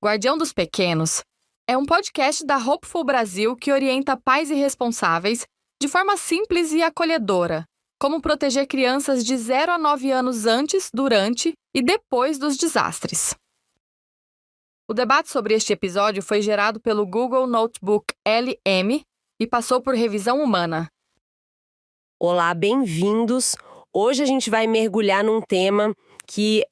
Guardião dos Pequenos é um podcast da Hopeful Brasil que orienta pais irresponsáveis de forma simples e acolhedora, como proteger crianças de 0 a 9 anos antes, durante e depois dos desastres. O debate sobre este episódio foi gerado pelo Google Notebook LM e passou por revisão humana. Olá, bem-vindos! Hoje a gente vai mergulhar num tema que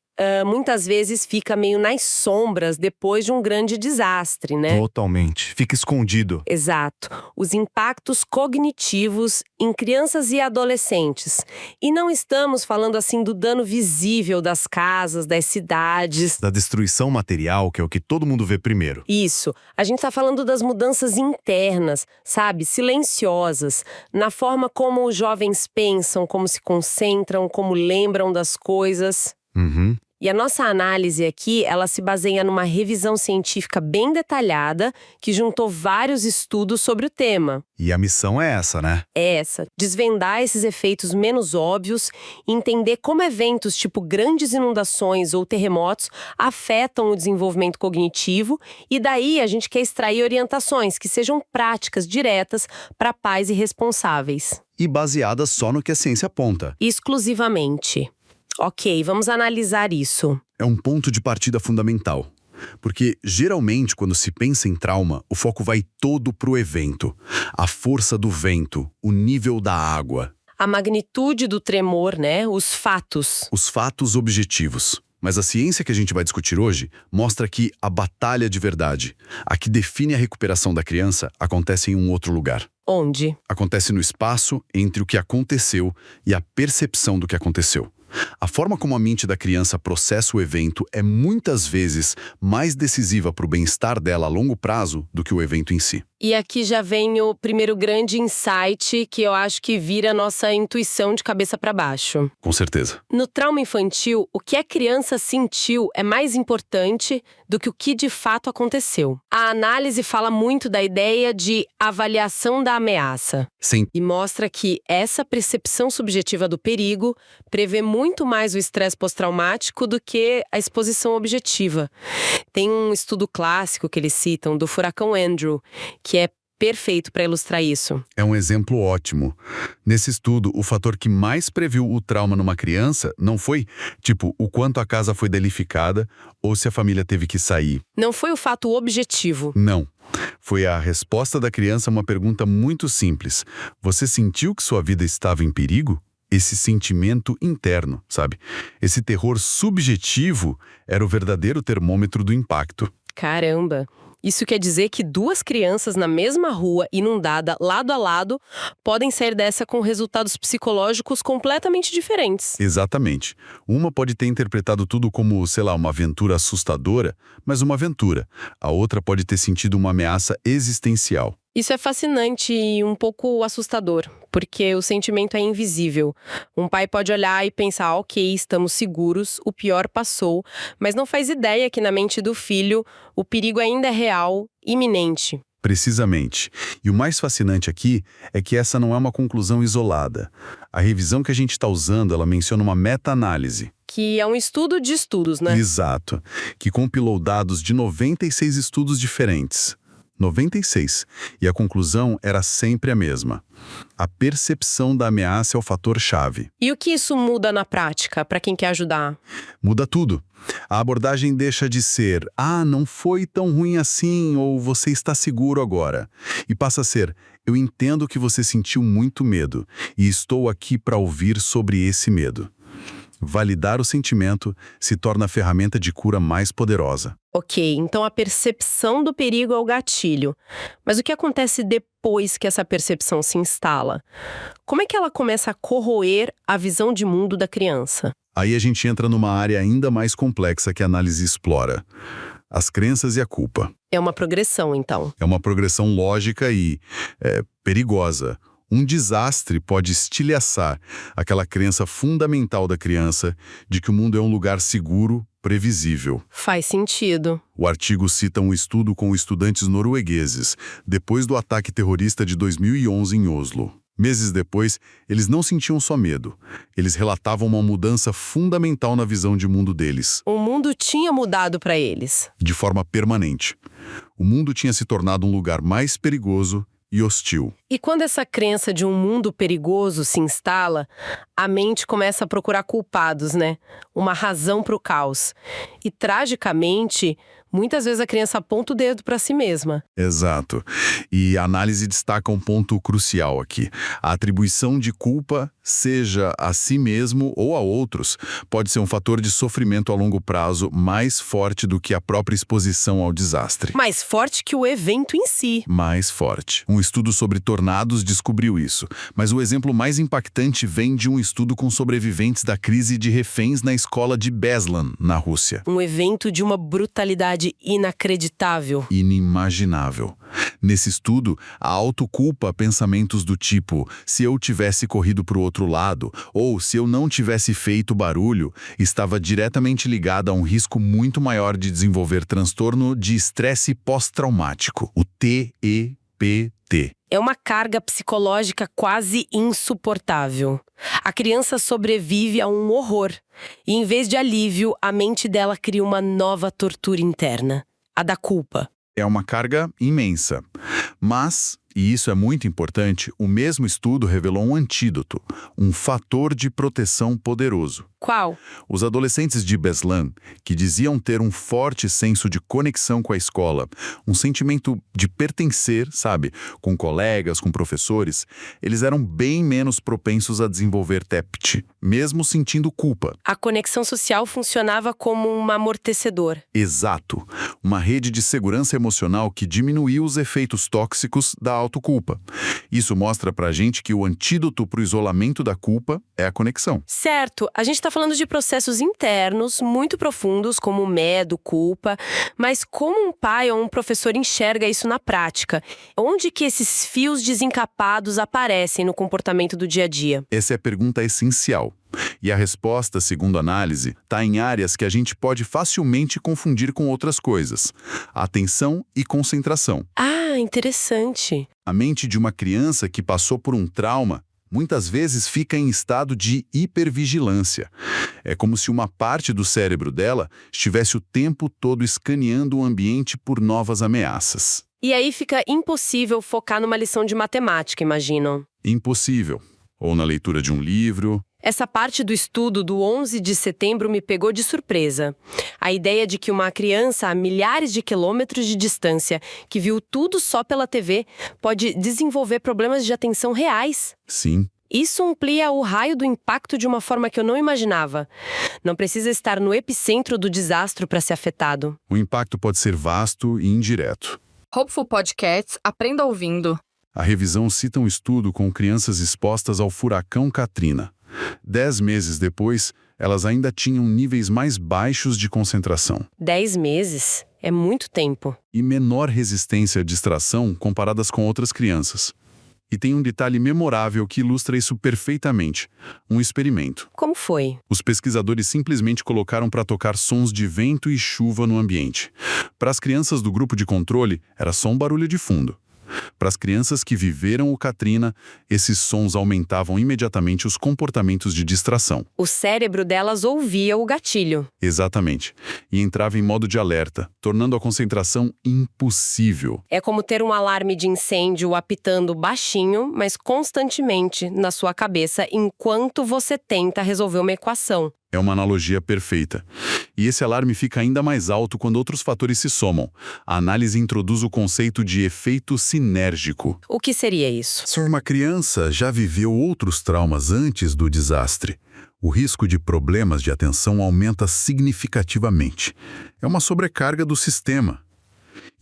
muitas vezes fica meio nas sombras depois de um grande desastre, né? Totalmente. Fica escondido. Exato. Os impactos cognitivos em crianças e adolescentes. E não estamos falando assim do dano visível das casas, das cidades. Da destruição material, que é o que todo mundo vê primeiro. Isso. A gente tá falando das mudanças internas, sabe? Silenciosas. Na forma como os jovens pensam, como se concentram, como lembram das coisas. Uhum. E a nossa análise aqui, ela se baseia numa revisão científica bem detalhada que juntou vários estudos sobre o tema. E a missão é essa, né? É essa, desvendar esses efeitos menos óbvios e entender como eventos tipo grandes inundações ou terremotos afetam o desenvolvimento cognitivo, e daí a gente quer extrair orientações que sejam práticas, diretas, para pais irresponsáveis. E baseadas só no que a ciência aponta. Exclusivamente. Ok, vamos analisar isso. É um ponto de partida fundamental. Porque, geralmente, quando se pensa em trauma, o foco vai todo pro evento. A força do vento, o nível da água. A magnitude do tremor, né? Os fatos. Os fatos objetivos. Mas a ciência que a gente vai discutir hoje mostra que a batalha de verdade, a que define a recuperação da criança, acontece em um outro lugar. Onde? Acontece no espaço entre o que aconteceu e a percepção do que aconteceu. A forma como a mente da criança processa o evento é muitas vezes mais decisiva para o bem-estar dela a longo prazo do que o evento em si. E aqui já vem o primeiro grande insight que eu acho que vira a nossa intuição de cabeça para baixo. Com certeza. No trauma infantil, o que a criança sentiu é mais importante do que o que de fato aconteceu. A análise fala muito da ideia de avaliação da ameaça. Sim. E mostra que essa percepção subjetiva do perigo prevê muito mais o estresse pós-traumático do que a exposição objetiva. Tem um estudo clássico que eles citam do furacão Andrew, que é perfeito para ilustrar isso. É um exemplo ótimo. Nesse estudo, o fator que mais previu o trauma numa criança não foi, o quanto a casa foi danificada ou se a família teve que sair. Não foi o fato objetivo. Não. Foi a resposta da criança a uma pergunta muito simples. Você sentiu que sua vida estava em perigo? Esse sentimento interno, sabe? Esse terror subjetivo era o verdadeiro termômetro do impacto. Caramba! Isso quer dizer que duas crianças na mesma rua, inundada, lado a lado, podem sair dessa com resultados psicológicos completamente diferentes. Exatamente. Uma pode ter interpretado tudo como, uma aventura assustadora, mas uma aventura. A outra pode ter sentido uma ameaça existencial. Isso é fascinante e um pouco assustador, porque o sentimento é invisível. Um pai pode olhar e pensar, ok, estamos seguros, o pior passou, mas não faz ideia que na mente do filho o perigo ainda é real, iminente. Precisamente. E o mais fascinante aqui é que essa não é uma conclusão isolada. A revisão que a gente está usando, ela menciona uma meta-análise. Que é um estudo de estudos, né? Exato. Que compilou dados de 96 estudos diferentes. 96. E a conclusão era sempre a mesma. A percepção da ameaça é o fator-chave. E o que isso muda na prática, para quem quer ajudar? Muda tudo. A abordagem deixa de ser, não foi tão ruim assim, ou você está seguro agora. E passa a ser, eu entendo que você sentiu muito medo, e estou aqui para ouvir sobre esse medo. Validar o sentimento se torna a ferramenta de cura mais poderosa. Ok, então a percepção do perigo é o gatilho. Mas o que acontece depois que essa percepção se instala? Como é que ela começa a corroer a visão de mundo da criança? Aí a gente entra numa área ainda mais complexa que a análise explora. As crenças e a culpa. É uma progressão, então. É uma progressão lógica e perigosa. Um desastre pode estilhaçar aquela crença fundamental da criança de que o mundo é um lugar seguro, previsível. Faz sentido. O artigo cita um estudo com estudantes noruegueses, depois do ataque terrorista de 2011 em Oslo. Meses depois, eles não sentiam só medo. Eles relatavam uma mudança fundamental na visão de mundo deles. O mundo tinha mudado para eles. De forma permanente. O mundo tinha se tornado um lugar mais perigoso e hostil. E quando essa crença de um mundo perigoso se instala, a mente começa a procurar culpados, né? Uma razão para o caos. E, tragicamente, muitas vezes a criança aponta o dedo para si mesma. Exato. E a análise destaca um ponto crucial aqui. A atribuição de culpa, seja a si mesmo ou a outros, pode ser um fator de sofrimento a longo prazo mais forte do que a própria exposição ao desastre. Mais forte que o evento em si. Mais forte. Um estudo sobre tornados descobriu isso, mas o exemplo mais impactante vem de um estudo com sobreviventes da crise de reféns na escola de Beslan, na Rússia. Um evento de uma brutalidade inacreditável. Inimaginável. Nesse estudo, a autoculpa pensamentos do tipo se eu tivesse corrido para o outro lado ou se eu não tivesse feito barulho, estava diretamente ligada a um risco muito maior de desenvolver transtorno de estresse pós-traumático, o TEPT. É uma carga psicológica quase insuportável. A criança sobrevive a um horror. E em vez de alívio, a mente dela cria uma nova tortura interna, a da culpa. É uma carga imensa. Mas, e isso é muito importante, o mesmo estudo revelou um antídoto, um fator de proteção poderoso. Qual? Os adolescentes de Beslan, que diziam ter um forte senso de conexão com a escola, um sentimento de pertencer, sabe, com colegas, com professores, eles eram bem menos propensos a desenvolver TEPT, mesmo sentindo culpa. A conexão social funcionava como um amortecedor. Exato. Uma rede de segurança emocional que diminuiu os efeitos tóxicos da autoculpa. Isso mostra pra gente que o antídoto pro isolamento da culpa é a conexão. Certo, a gente está falando de processos internos muito profundos, como medo, culpa, mas como um pai ou um professor enxerga isso na prática? Onde que esses fios desencapados aparecem no comportamento do dia a dia? Essa é a pergunta essencial. E a resposta, segundo a análise, está em áreas que a gente pode facilmente confundir com outras coisas. Atenção e concentração. Ah, interessante. A mente de uma criança que passou por um trauma muitas vezes fica em estado de hipervigilância. É como se uma parte do cérebro dela estivesse o tempo todo escaneando o ambiente por novas ameaças. E aí fica impossível focar numa lição de matemática, imagino. Impossível. Ou na leitura de um livro. Essa parte do estudo do 11 de setembro me pegou de surpresa. A ideia de que uma criança a milhares de quilômetros de distância, que viu tudo só pela TV, pode desenvolver problemas de atenção reais. Sim. Isso amplia o raio do impacto de uma forma que eu não imaginava. Não precisa estar no epicentro do desastre para ser afetado. O impacto pode ser vasto e indireto. Hopeful Podcasts, aprenda ouvindo. A revisão cita um estudo com crianças expostas ao furacão Katrina. 10 meses depois, elas ainda tinham níveis mais baixos de concentração. 10 meses? É muito tempo. E menor resistência à distração comparadas com outras crianças. E tem um detalhe memorável que ilustra isso perfeitamente. Um experimento. Como foi? Os pesquisadores simplesmente colocaram para tocar sons de vento e chuva no ambiente. Para as crianças do grupo de controle, era só um barulho de fundo. Para as crianças que viveram o Katrina, esses sons aumentavam imediatamente os comportamentos de distração. O cérebro delas ouvia o gatilho. Exatamente. E entrava em modo de alerta, tornando a concentração impossível. É como ter um alarme de incêndio apitando baixinho, mas constantemente na sua cabeça enquanto você tenta resolver uma equação. É uma analogia perfeita. E esse alarme fica ainda mais alto quando outros fatores se somam. A análise introduz o conceito de efeito sinérgico. O que seria isso? Se uma criança já viveu outros traumas antes do desastre, o risco de problemas de atenção aumenta significativamente. É uma sobrecarga do sistema.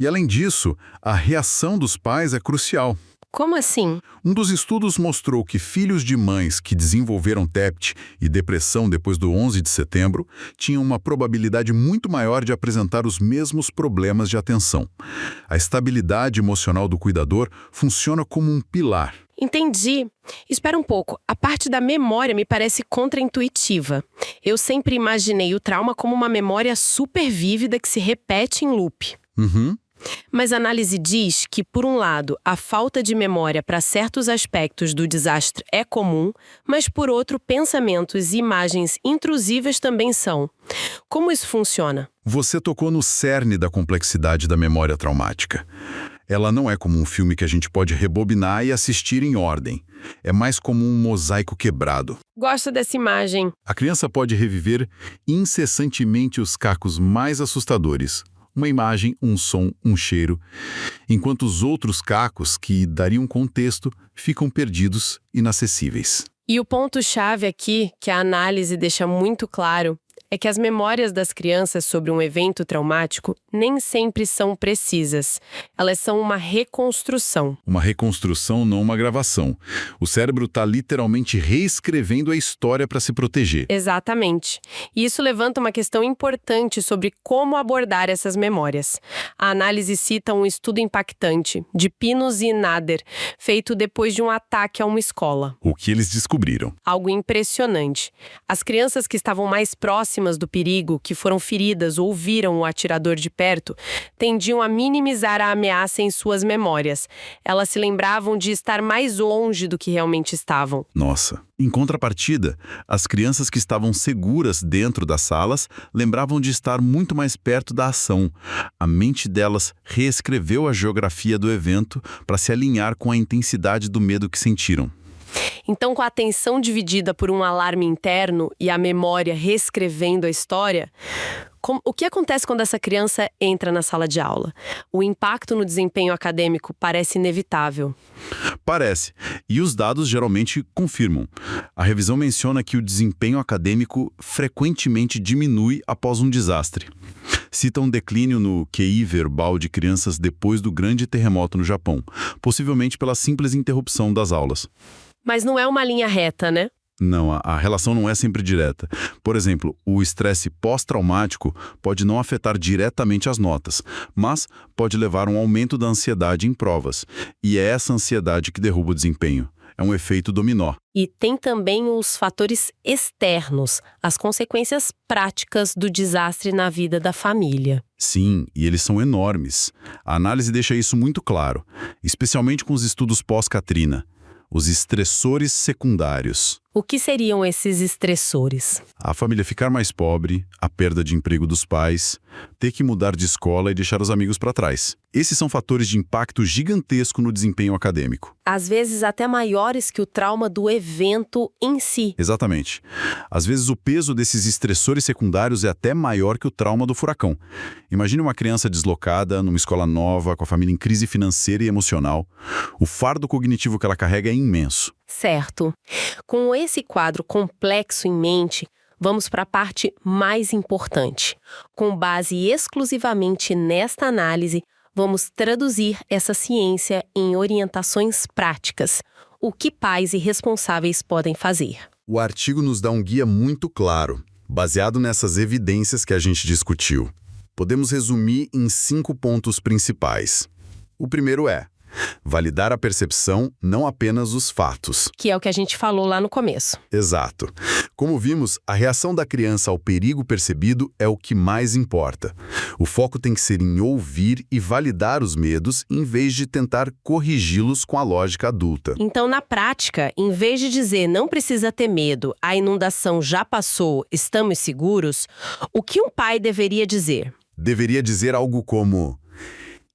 E, além disso, a reação dos pais é crucial. Como assim? Um dos estudos mostrou que filhos de mães que desenvolveram TEPT e depressão depois do 11 de setembro tinham uma probabilidade muito maior de apresentar os mesmos problemas de atenção. A estabilidade emocional do cuidador funciona como um pilar. Entendi. Espera um pouco. A parte da memória me parece contraintuitiva. Eu sempre imaginei o trauma como uma memória super vívida que se repete em loop. Mas a análise diz que, por um lado, a falta de memória para certos aspectos do desastre é comum, mas, por outro, pensamentos e imagens intrusivas também são. Como isso funciona? Você tocou no cerne da complexidade da memória traumática. Ela não é como um filme que a gente pode rebobinar e assistir em ordem. É mais como um mosaico quebrado. Gosto dessa imagem. A criança pode reviver incessantemente os cacos mais assustadores. Uma imagem, um som, um cheiro, enquanto os outros cacos, que dariam contexto, ficam perdidos, inacessíveis. E o ponto-chave aqui, que a análise deixa muito claro, é que as memórias das crianças sobre um evento traumático nem sempre são precisas. Elas são uma reconstrução. Uma reconstrução, não uma gravação. O cérebro está literalmente reescrevendo a história para se proteger. Exatamente. E isso levanta uma questão importante sobre como abordar essas memórias. A análise cita um estudo impactante, de Pinus e Nader, feito depois de um ataque a uma escola. O que eles descobriram? Algo impressionante. As crianças que estavam mais próximas do perigo, que foram feridas ou viram o atirador de perto, tendiam a minimizar a ameaça em suas memórias. Elas se lembravam de estar mais longe do que realmente estavam. Nossa. Em contrapartida, as crianças que estavam seguras dentro das salas lembravam de estar muito mais perto da ação. A mente delas reescreveu a geografia do evento para se alinhar com a intensidade do medo que sentiram. Então, com a atenção dividida por um alarme interno e a memória reescrevendo a história, o que acontece quando essa criança entra na sala de aula? O impacto no desempenho acadêmico parece inevitável. Parece. E os dados geralmente confirmam. A revisão menciona que o desempenho acadêmico frequentemente diminui após um desastre. Cita um declínio no QI verbal de crianças depois do grande terremoto no Japão, possivelmente pela simples interrupção das aulas. Mas não é uma linha reta, né? Não, a relação não é sempre direta. Por exemplo, o estresse pós-traumático pode não afetar diretamente as notas, mas pode levar a um aumento da ansiedade em provas. E é essa ansiedade que derruba o desempenho. É um efeito dominó. E tem também os fatores externos, as consequências práticas do desastre na vida da família. Sim, e eles são enormes. A análise deixa isso muito claro, especialmente com os estudos pós-Katrina. Os estressores secundários. O que seriam esses estressores? A família ficar mais pobre, a perda de emprego dos pais, ter que mudar de escola e deixar os amigos para trás. Esses são fatores de impacto gigantesco no desempenho acadêmico. Às vezes até maiores que o trauma do evento em si. Exatamente. Às vezes o peso desses estressores secundários é até maior que o trauma do furacão. Imagine uma criança deslocada, numa escola nova, com a família em crise financeira e emocional. O fardo cognitivo que ela carrega é imenso. Certo. Com esse quadro complexo em mente, vamos para a parte mais importante. Com base exclusivamente nesta análise, vamos traduzir essa ciência em orientações práticas. O que pais e responsáveis podem fazer? O artigo nos dá um guia muito claro, baseado nessas evidências que a gente discutiu. Podemos resumir em 5 pontos principais. O primeiro é: validar a percepção, não apenas os fatos. Que é o que a gente falou lá no começo. Exato. Como vimos, a reação da criança ao perigo percebido é o que mais importa. O foco tem que ser em ouvir e validar os medos, em vez de tentar corrigi-los com a lógica adulta. Então, na prática, em vez de dizer não precisa ter medo, a inundação já passou, estamos seguros, o que um pai deveria dizer? Deveria dizer algo como: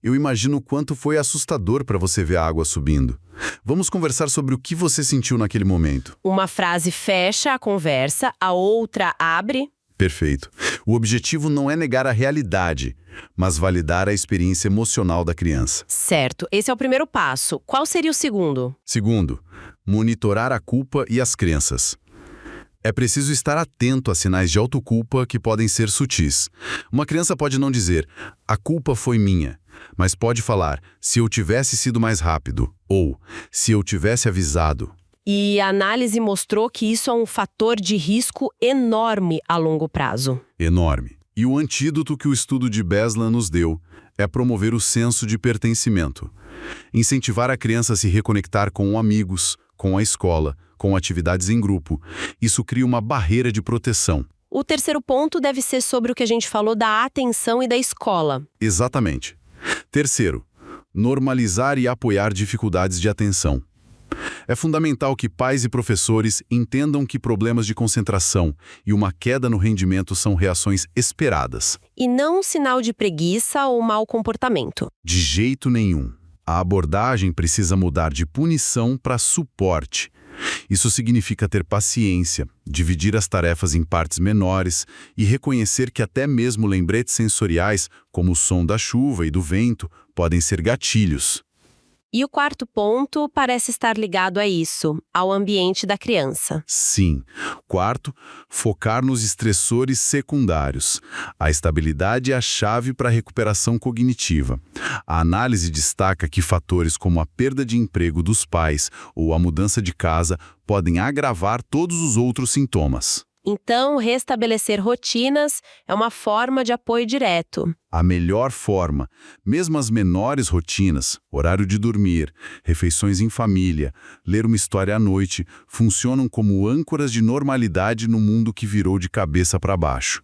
eu imagino o quanto foi assustador para você ver a água subindo. Vamos conversar sobre o que você sentiu naquele momento. Uma frase fecha a conversa, a outra abre. Perfeito. O objetivo não é negar a realidade, mas validar a experiência emocional da criança. Certo. Esse é o primeiro passo. Qual seria o segundo? Segundo, monitorar a culpa e as crenças. É preciso estar atento a sinais de autoculpa que podem ser sutis. Uma criança pode não dizer, a culpa foi minha, mas pode falar, se eu tivesse sido mais rápido, ou se eu tivesse avisado. E a análise mostrou que isso é um fator de risco enorme a longo prazo. Enorme. E o antídoto que o estudo de Beslan nos deu é promover o senso de pertencimento. Incentivar a criança a se reconectar com amigos, com a escola, com atividades em grupo. Isso cria uma barreira de proteção. O terceiro ponto deve ser sobre o que a gente falou da atenção e da escola. Exatamente. Terceiro, normalizar e apoiar dificuldades de atenção. É fundamental que pais e professores entendam que problemas de concentração e uma queda no rendimento são reações esperadas. E não um sinal de preguiça ou mau comportamento. De jeito nenhum. A abordagem precisa mudar de punição para suporte. Isso significa ter paciência, dividir as tarefas em partes menores e reconhecer que até mesmo lembretes sensoriais, como o som da chuva e do vento, podem ser gatilhos. E o quarto ponto parece estar ligado a isso, ao ambiente da criança. Sim. Quarto, focar nos estressores secundários. A estabilidade é a chave para a recuperação cognitiva. A análise destaca que fatores como a perda de emprego dos pais ou a mudança de casa podem agravar todos os outros sintomas. Então, restabelecer rotinas é uma forma de apoio direto. A melhor forma, mesmo as menores rotinas, horário de dormir, refeições em família, ler uma história à noite, funcionam como âncoras de normalidade no mundo que virou de cabeça para baixo.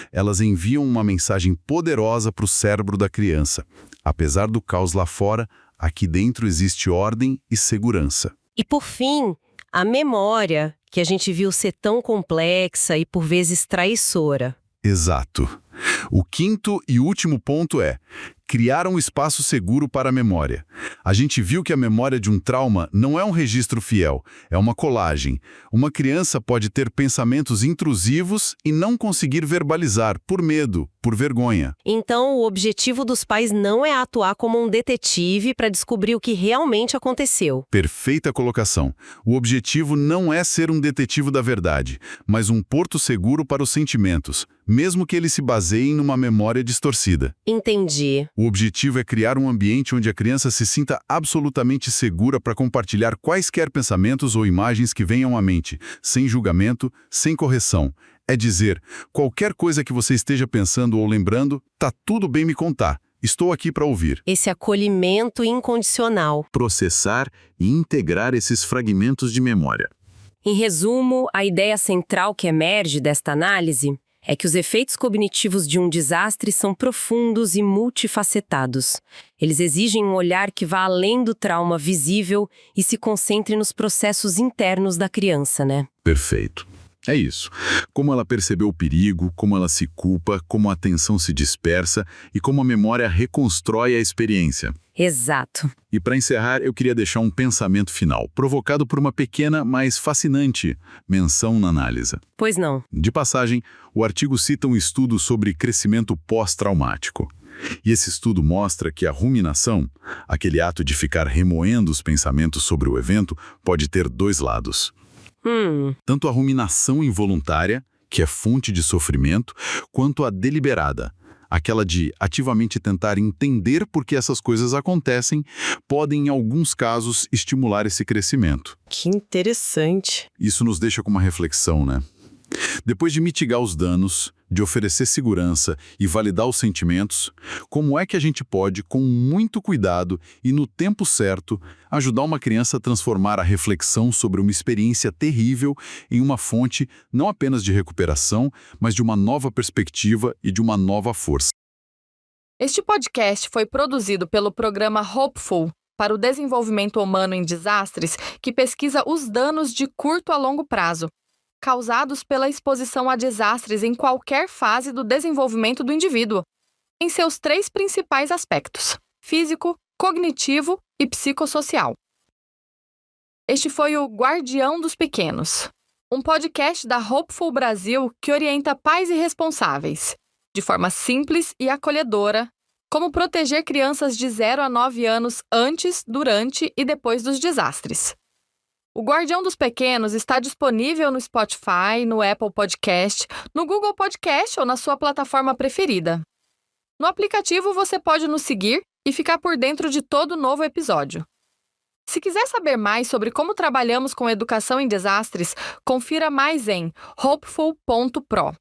Elas enviam uma mensagem poderosa para o cérebro da criança. Apesar do caos lá fora, aqui dentro existe ordem e segurança. E por fim, a memória, que a gente viu ser tão complexa e por vezes traiçoora. Exato. O quinto e último ponto é criar um espaço seguro para a memória. A gente viu que a memória de um trauma não é um registro fiel, é uma colagem. Uma criança pode ter pensamentos intrusivos e não conseguir verbalizar por medo, por vergonha. Então, o objetivo dos pais não é atuar como um detetive para descobrir o que realmente aconteceu. Perfeita colocação. O objetivo não é ser um detetive da verdade, mas um porto seguro para os sentimentos, mesmo que eles se baseiem numa memória distorcida. Entendi. O objetivo é criar um ambiente onde a criança se sinta absolutamente segura para compartilhar quaisquer pensamentos ou imagens que venham à mente, sem julgamento, sem correção. É dizer, qualquer coisa que você esteja pensando ou lembrando, tá tudo bem me contar. Estou aqui para ouvir. Esse acolhimento incondicional. Processar e integrar esses fragmentos de memória. Em resumo, a ideia central que emerge desta análise é que os efeitos cognitivos de um desastre são profundos e multifacetados. Eles exigem um olhar que vá além do trauma visível e se concentre nos processos internos da criança, né? Perfeito. É isso. Como ela percebeu o perigo, como ela se culpa, como a atenção se dispersa e como a memória reconstrói a experiência. Exato. E para encerrar, eu queria deixar um pensamento final, provocado por uma pequena, mas fascinante menção na análise. Pois não. De passagem, o artigo cita um estudo sobre crescimento pós-traumático. E esse estudo mostra que a ruminação, aquele ato de ficar remoendo os pensamentos sobre o evento, pode ter dois lados. Tanto a ruminação involuntária, que é fonte de sofrimento, quanto a deliberada, aquela de ativamente tentar entender por que essas coisas acontecem, podem, em alguns casos, estimular esse crescimento. Que interessante. Isso nos deixa com uma reflexão, né? Depois de mitigar os danos, de oferecer segurança e validar os sentimentos, como é que a gente pode, com muito cuidado e no tempo certo, ajudar uma criança a transformar a reflexão sobre uma experiência terrível em uma fonte não apenas de recuperação, mas de uma nova perspectiva e de uma nova força? Este podcast foi produzido pelo programa Hopeful para o Desenvolvimento Humano em Desastres, que pesquisa os danos de curto a longo prazo causados pela exposição a desastres em qualquer fase do desenvolvimento do indivíduo, em seus 3 principais aspectos: físico, cognitivo e psicossocial. Este foi o Guardião dos Pequenos, um podcast da Hopeful Brasil que orienta pais e responsáveis, de forma simples e acolhedora, como proteger crianças de 0 a 9 anos antes, durante e depois dos desastres. O Guardião dos Pequenos está disponível no Spotify, no Apple Podcast, no Google Podcast ou na sua plataforma preferida. No aplicativo você pode nos seguir e ficar por dentro de todo novo episódio. Se quiser saber mais sobre como trabalhamos com educação em desastres, confira mais em hopeful.pro.